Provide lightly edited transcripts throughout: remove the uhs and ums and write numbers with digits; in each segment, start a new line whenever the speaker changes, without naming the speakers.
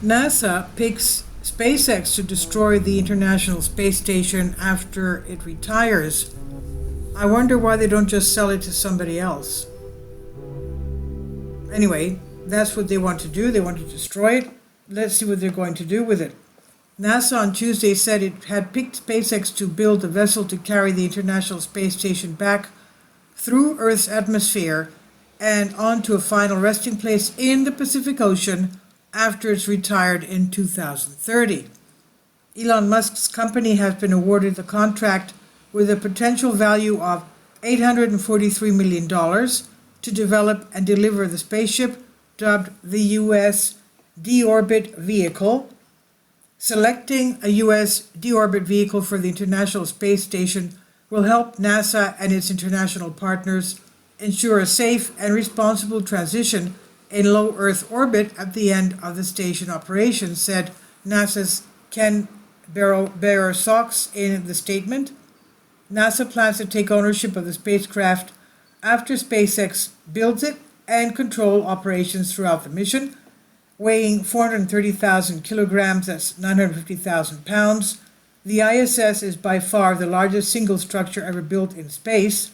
NASA picks SpaceX to destroy the International Space Station after it retires. I wonder why they don't just sell it to somebody else. Anyway, that's what they want to do. They want to destroy it. Let's see what they're going to do with it. NASA on Tuesday said it had picked SpaceX to build a vessel to carry the International Space Station back through Earth's atmosphere and onto a final resting place in the Pacific Ocean after it's retired in 2030. Elon Musk's company has been awarded the contract with a potential value of $843 million to develop and deliver the spaceship, dubbed the U.S. deorbit vehicle. Selecting a U.S. deorbit vehicle for the International Space Station will help NASA and its international partners ensure a safe and responsible transition in low Earth orbit at the end of the station operation, said NASA's Ken Bear-Sox in the statement. NASA plans to take ownership of the spacecraft after SpaceX builds it and control operations throughout the mission. Weighing 430,000 kilograms, that's 950,000 pounds, the ISS is by far the largest single structure ever built in space.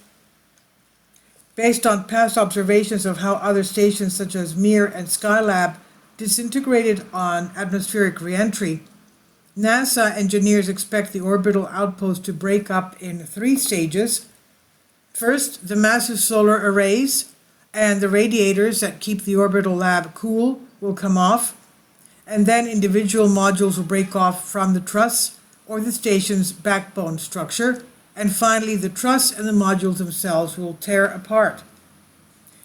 Based on past observations of how other stations such as Mir and Skylab disintegrated on atmospheric re-entry, NASA engineers expect the orbital outpost to break up in 3 stages. First, the massive solar arrays and the radiators that keep the orbital lab cool will come off, and then individual modules will break off from the truss or the station's backbone structure, and finally the truss and the modules themselves will tear apart.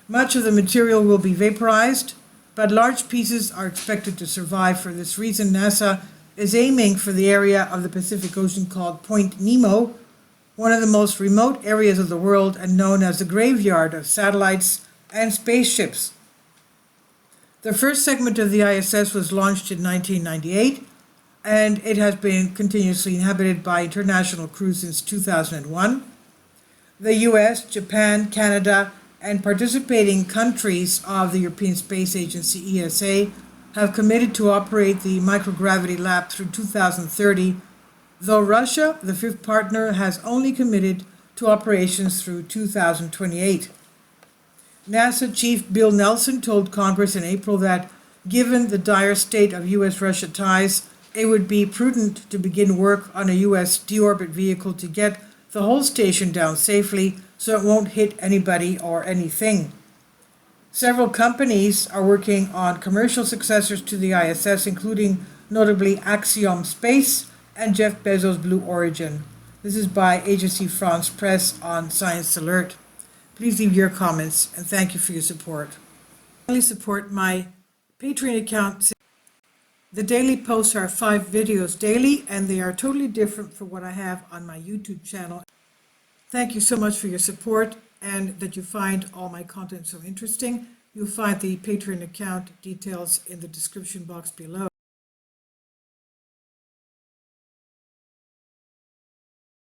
Much of the material will be vaporized, but large pieces are expected to survive. For this reason, NASA is aiming for the area of the Pacific Ocean called Point Nemo, one of the most remote areas of the world and known as the graveyard of satellites and spaceships. The first segment of the ISS was launched in 1998, and it has been continuously inhabited by international crews since 2001. The US, Japan, Canada, and participating countries of the European Space Agency ESA have committed to operate the microgravity lab through 2030, though Russia, the 5th partner, has only committed to operations through 2028. NASA Chief Bill Nelson told Congress in April that, given the dire state of U.S.-Russia ties, it would be prudent to begin work on a U.S. deorbit vehicle to get the whole station down safely so it won't hit anybody or anything. Several companies are working on commercial successors to the ISS, including notably Axiom Space and Jeff Bezos' Blue Origin. This is by Agency France Presse on Science Alert. Please leave your comments, and thank you for your support. Please support my Patreon account. The daily posts are 5 videos daily, and they are totally different from what I have on my YouTube channel. Thank you so much for your support and that you find all my content so interesting. You'll find the Patreon account details in the description box below.